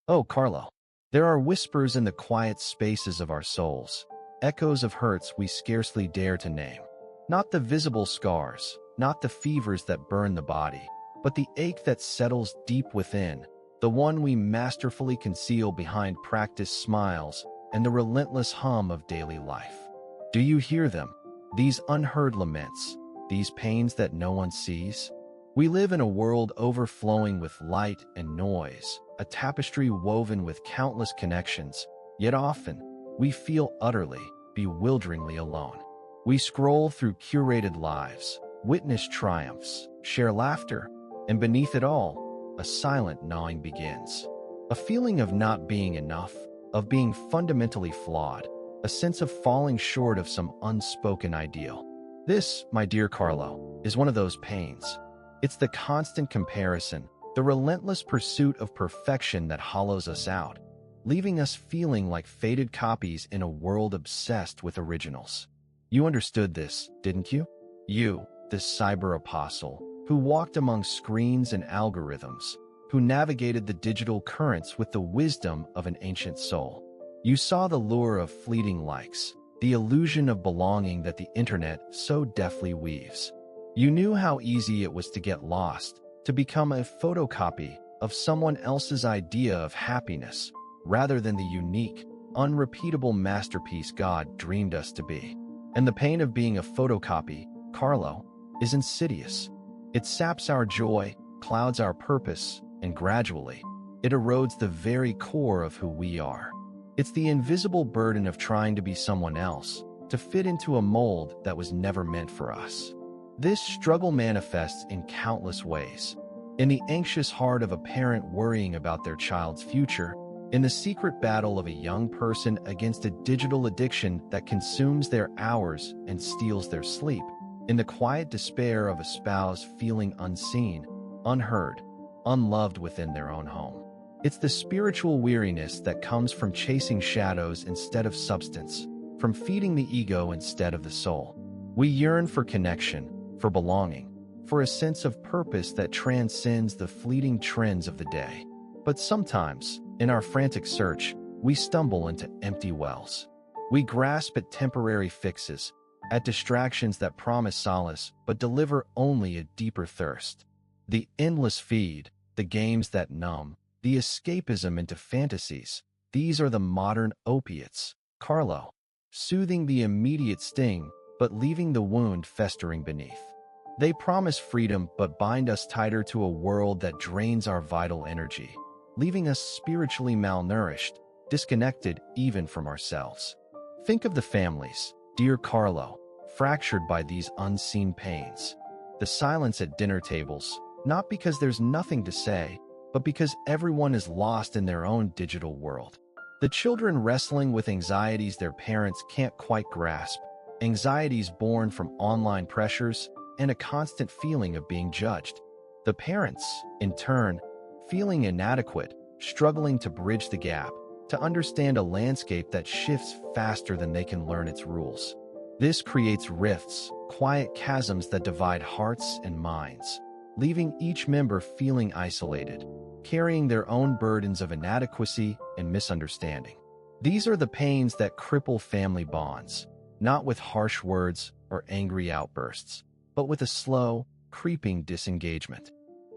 Oh, Carlo, there are whispers in the quiet spaces of our souls, echoes of hurts we scarcely dare to name. Not the visible scars, not the fevers that burn the body, but the ache that settles deep within, the one we masterfully conceal behind practiced smiles and the relentless hum of daily life. Do you hear them? These unheard laments, these pains that no one sees? We live in a world overflowing with light and noise, a tapestry woven with countless connections, yet often we feel utterly, bewilderingly alone. We scroll through curated lives, witness triumphs, share laughter, and beneath it all, a silent gnawing begins. A feeling of not being enough, of being fundamentally flawed, a sense of falling short of some unspoken ideal. This, my dear Carlo, is one of those pains. It's the constant comparison, the relentless pursuit of perfection that hollows us out, leaving us feeling like faded copies in a world obsessed with originals. You understood this, didn't you? You, this cyber apostle, who walked among screens and algorithms, who navigated the digital currents with the wisdom of an ancient soul. You saw the lure of fleeting likes, the illusion of belonging that the internet so deftly weaves. You knew how easy it was to get lost, to become a photocopy of someone else's idea of happiness, rather than the unique, unrepeatable masterpiece God dreamed us to be. And the pain of being a photocopy, Carlo, is insidious. It saps our joy, clouds our purpose, and gradually, it erodes the very core of who we are. It's the invisible burden of trying to be someone else, to fit into a mold that was never meant for us. This struggle manifests in countless ways. In the anxious heart of a parent worrying about their child's future, in the secret battle of a young person against a digital addiction that consumes their hours and steals their sleep, in the quiet despair of a spouse feeling unseen, unheard, unloved within their own home. It's the spiritual weariness that comes from chasing shadows instead of substance, from feeding the ego instead of the soul. We yearn for connection, for belonging, for a sense of purpose that transcends the fleeting trends of the day. But sometimes, in our frantic search, we stumble into empty wells. We grasp at temporary fixes, at distractions that promise solace but deliver only a deeper thirst. The endless feed, the games that numb, the escapism into fantasies, these are the modern opiates, Carlo, soothing the immediate sting but leaving the wound festering beneath. They promise freedom but bind us tighter to a world that drains our vital energy, leaving us spiritually malnourished, disconnected even from ourselves. Think of the families, dear Carlo, fractured by these unseen pains. The silence at dinner tables, not because there's nothing to say, but because everyone is lost in their own digital world. The children wrestling with anxieties their parents can't quite grasp, anxieties born from online pressures and a constant feeling of being judged. The parents, in turn, feeling inadequate, struggling to bridge the gap, to understand a landscape that shifts faster than they can learn its rules. This creates rifts, quiet chasms that divide hearts and minds, leaving each member feeling isolated, carrying their own burdens of inadequacy and misunderstanding. These are the pains that cripple family bonds, not with harsh words or angry outbursts, but with a slow, creeping disengagement.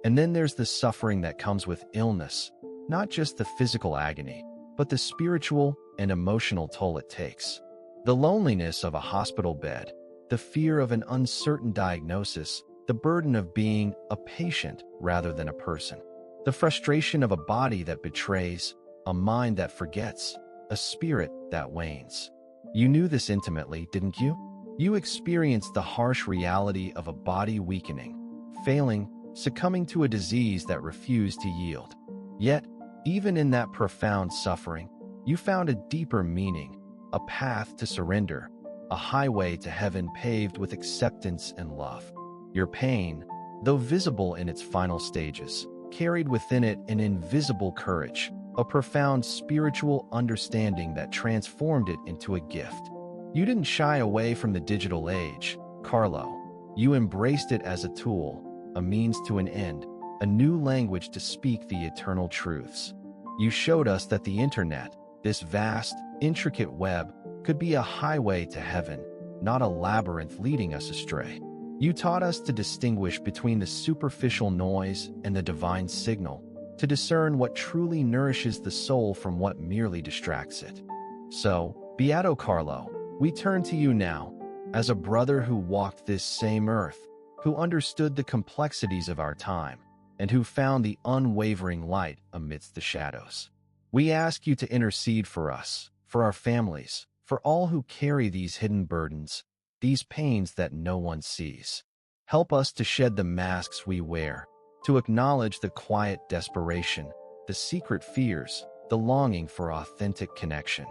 And then there's the suffering that comes with illness, not just the physical agony, but the spiritual and emotional toll it takes. The loneliness of a hospital bed, the fear of an uncertain diagnosis, the burden of being a patient rather than a person, the frustration of a body that betrays, a mind that forgets, a spirit that wanes. You knew this intimately, didn't you? You experienced the harsh reality of a body weakening, failing, succumbing to a disease that refused to yield. Yet, even in that profound suffering, you found a deeper meaning, a path to surrender, a highway to heaven paved with acceptance and love. Your pain, though visible in its final stages, carried within it an invisible courage, a profound spiritual understanding that transformed it into a gift. You didn't shy away from the digital age, Carlo. You embraced it as a tool, a means to an end, a new language to speak the eternal truths. You showed us that the internet, this vast, intricate web, could be a highway to heaven, not a labyrinth leading us astray. You taught us to distinguish between the superficial noise and the divine signal, to discern what truly nourishes the soul from what merely distracts it. So, Beato Carlo, we turn to you now, as a brother who walked this same earth, who understood the complexities of our time, and who found the unwavering light amidst the shadows. We ask you to intercede for us, for our families, for all who carry these hidden burdens, these pains that no one sees. Help us to shed the masks we wear, to acknowledge the quiet desperation, the secret fears, the longing for authentic connection.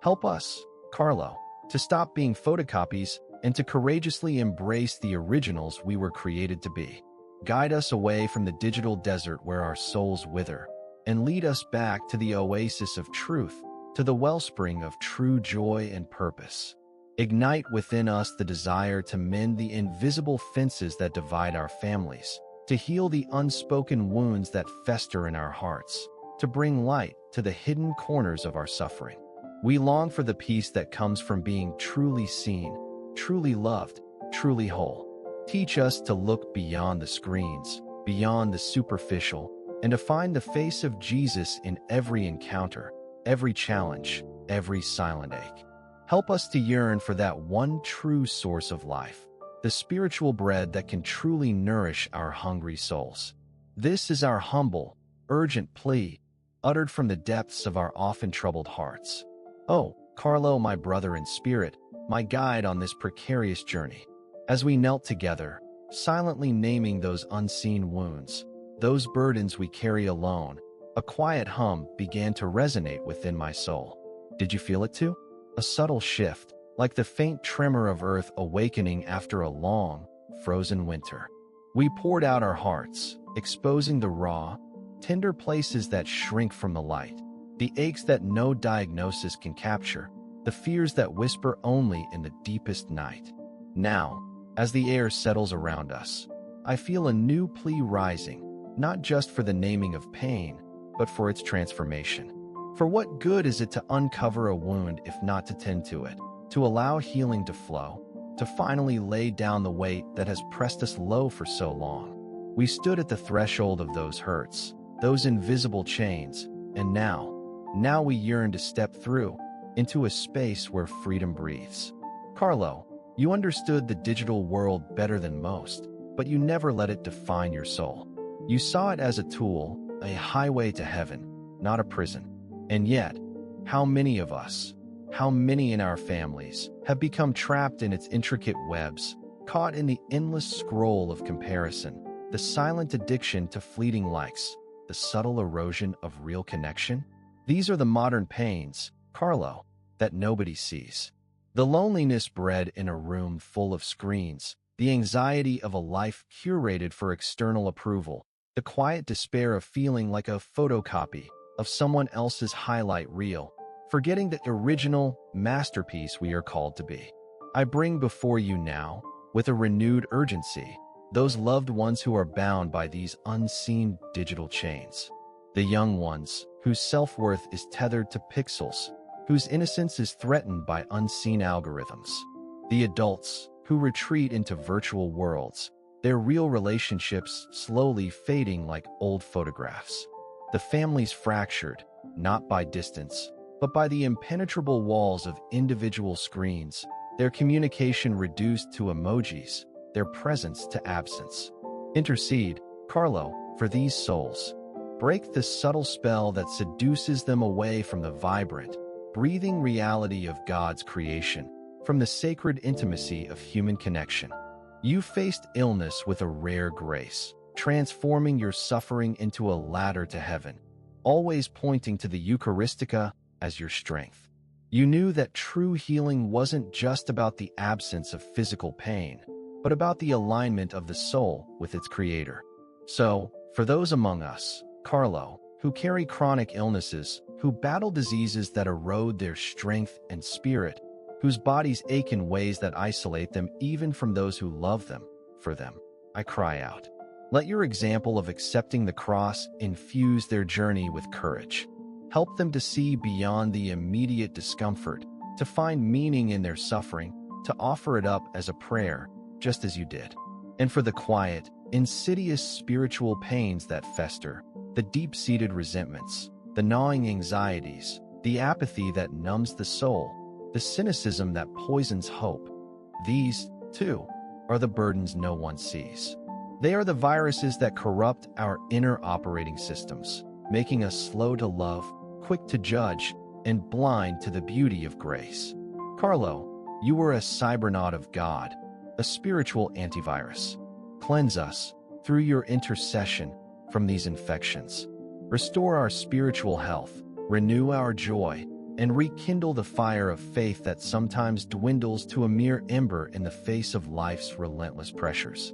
Help us, Carlo, to stop being photocopies and to courageously embrace the originals we were created to be. Guide us away from the digital desert where our souls wither, and lead us back to the oasis of truth, to the wellspring of true joy and purpose. Ignite within us the desire to mend the invisible fences that divide our families, to heal the unspoken wounds that fester in our hearts, to bring light to the hidden corners of our suffering. We long for the peace that comes from being truly seen, truly loved, truly whole. Teach us to look beyond the screens, beyond the superficial, and to find the face of Jesus in every encounter, every challenge, every silent ache. Help us to yearn for that one true source of life, the spiritual bread that can truly nourish our hungry souls. This is our humble, urgent plea, uttered from the depths of our often troubled hearts. Oh, Carlo, my brother in spirit, my guide on this precarious journey. As we knelt together, silently naming those unseen wounds, those burdens we carry alone, a quiet hum began to resonate within my soul. Did you feel it too? A subtle shift, like the faint tremor of earth awakening after a long, frozen winter. We poured out our hearts, exposing the raw, tender places that shrink from the light, the aches that no diagnosis can capture, the fears that whisper only in the deepest night. Now, as the air settles around us, I feel a new plea rising, not just for the naming of pain, but for its transformation. For what good is it to uncover a wound if not to tend to it, to allow healing to flow, to finally lay down the weight that has pressed us low for so long? We stood at the threshold of those hurts, those invisible chains, and now we yearn to step through, into a space where freedom breathes. Carlo, you understood the digital world better than most, but you never let it define your soul. You saw it as a tool, a highway to heaven, not a prison. And yet, how many of us, how many in our families, have become trapped in its intricate webs, caught in the endless scroll of comparison, the silent addiction to fleeting likes, the subtle erosion of real connection? These are the modern pains, Carlo, that nobody sees. The loneliness bred in a room full of screens, the anxiety of a life curated for external approval, the quiet despair of feeling like a photocopy of someone else's highlight reel, forgetting the original masterpiece we are called to be. I bring before you now, with a renewed urgency, those loved ones who are bound by these unseen digital chains. The young ones, whose self-worth is tethered to pixels, whose innocence is threatened by unseen algorithms. The adults, who retreat into virtual worlds, their real relationships slowly fading like old photographs. The families fractured, not by distance, but by the impenetrable walls of individual screens, their communication reduced to emojis, their presence to absence. Intercede, Carlo, for these souls. Break the subtle spell that seduces them away from the vibrant, breathing reality of God's creation, from the sacred intimacy of human connection. You faced illness with a rare grace, transforming your suffering into a ladder to heaven, always pointing to the Eucharistica as your strength. You knew that true healing wasn't just about the absence of physical pain, but about the alignment of the soul with its creator. So, for those among us, Carlo, who carry chronic illnesses, who battle diseases that erode their strength and spirit, whose bodies ache in ways that isolate them even from those who love them, for them, I cry out. Let your example of accepting the cross infuse their journey with courage. Help them to see beyond the immediate discomfort, to find meaning in their suffering, to offer it up as a prayer, just as you did. And for the quiet, insidious spiritual pains that fester, the deep-seated resentments, the gnawing anxieties, the apathy that numbs the soul, the cynicism that poisons hope, these, too, are the burdens no one sees. They are the viruses that corrupt our inner operating systems, making us slow to love, quick to judge, and blind to the beauty of grace. Carlo, you were a cybernaut of God, a spiritual antivirus. Cleanse us, through your intercession, from these infections. Restore our spiritual health, renew our joy, and rekindle the fire of faith that sometimes dwindles to a mere ember in the face of life's relentless pressures.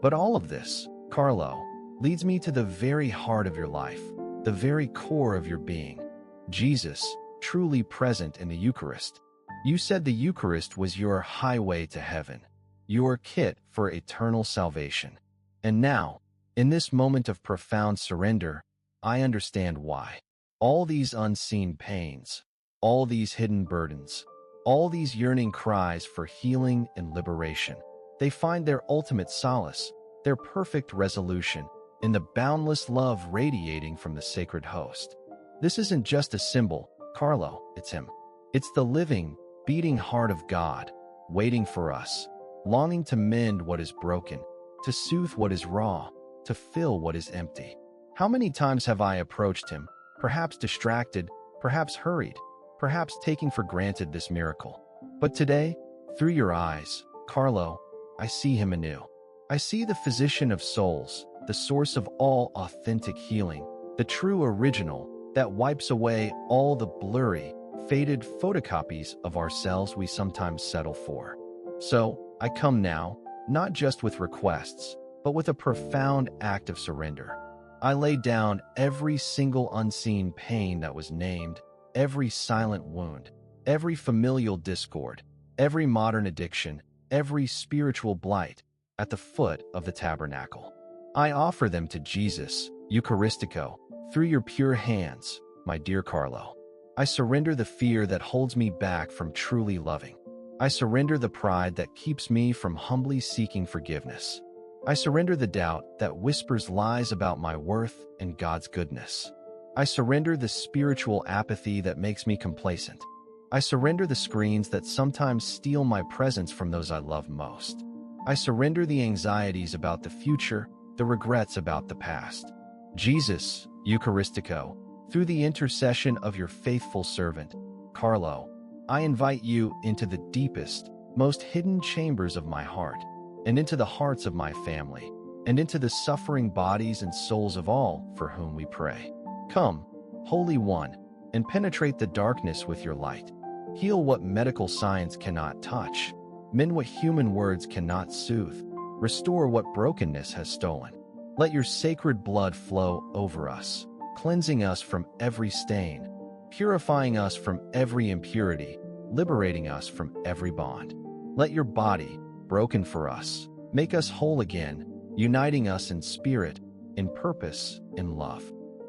But all of this, Carlo, leads me to the very heart of your life, the very core of your being. Jesus, truly present in the Eucharist. You said the Eucharist was your highway to heaven, your kit for eternal salvation. And now, in this moment of profound surrender, I understand why. All these unseen pains, all these hidden burdens, all these yearning cries for healing and liberation, they find their ultimate solace, their perfect resolution, in the boundless love radiating from the sacred host. This isn't just a symbol, Carlo, it's him. It's the living, beating heart of God, waiting for us, longing to mend what is broken, to soothe what is raw, to fill what is empty. How many times have I approached him, perhaps distracted, perhaps hurried, perhaps taking for granted this miracle? But today, through your eyes, Carlo, I see him anew. I see the physician of souls, the source of all authentic healing, the true original that wipes away all the blurry, faded photocopies of ourselves we sometimes settle for. So, I come now, not just with requests, but with a profound act of surrender. I lay down every single unseen pain that was named, every silent wound, every familial discord, every modern addiction, every spiritual blight, at the foot of the tabernacle. I offer them to Jesus, Eucharistico, through your pure hands, my dear Carlo. I surrender the fear that holds me back from truly loving. I surrender the pride that keeps me from humbly seeking forgiveness. I surrender the doubt that whispers lies about my worth and God's goodness. I surrender the spiritual apathy that makes me complacent. I surrender the screens that sometimes steal my presence from those I love most. I surrender the anxieties about the future, the regrets about the past. Jesus, Eucharistico, through the intercession of your faithful servant, Carlo, I invite you into the deepest, most hidden chambers of my heart, and into the hearts of my family, and into the suffering bodies and souls of all for whom we pray. Come, Holy One, and penetrate the darkness with your light. Heal what medical science cannot touch. Mend what human words cannot soothe. Restore what brokenness has stolen. Let your sacred blood flow over us, cleansing us from every stain, purifying us from every impurity, liberating us from every bond. Let your body, broken for us, make us whole again, uniting us in spirit, in purpose, in love.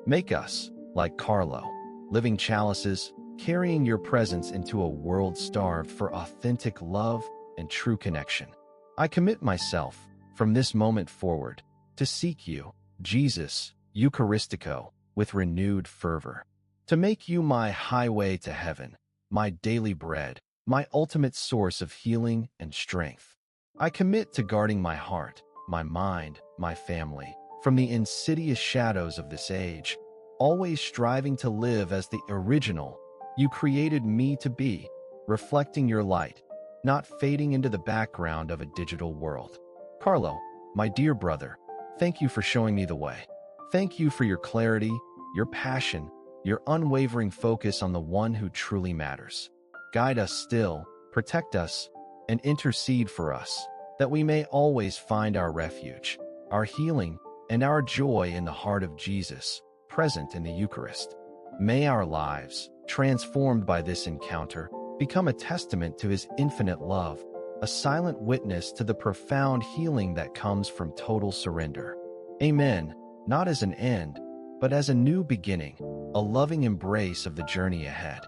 Make us, like Carlo, living chalices, carrying your presence into a world starved for authentic love and true connection. I commit myself, from this moment forward, to seek you, Jesus, Eucharistico, with renewed fervor, to make you my highway to heaven, my daily bread, my ultimate source of healing and strength. I commit to guarding my heart, my mind, my family, from the insidious shadows of this age, always striving to live as the original you created me to be, reflecting your light, not fading into the background of a digital world. Carlo, my dear brother, thank you for showing me the way. Thank you for your clarity, your passion, your unwavering focus on the one who truly matters. Guide us still, protect us, and intercede for us, that we may always find our refuge, our healing, and our joy in the heart of Jesus, present in the Eucharist. May our lives, transformed by this encounter, become a testament to his infinite love, a silent witness to the profound healing that comes from total surrender. Amen, not as an end, but as a new beginning, a loving embrace of the journey ahead.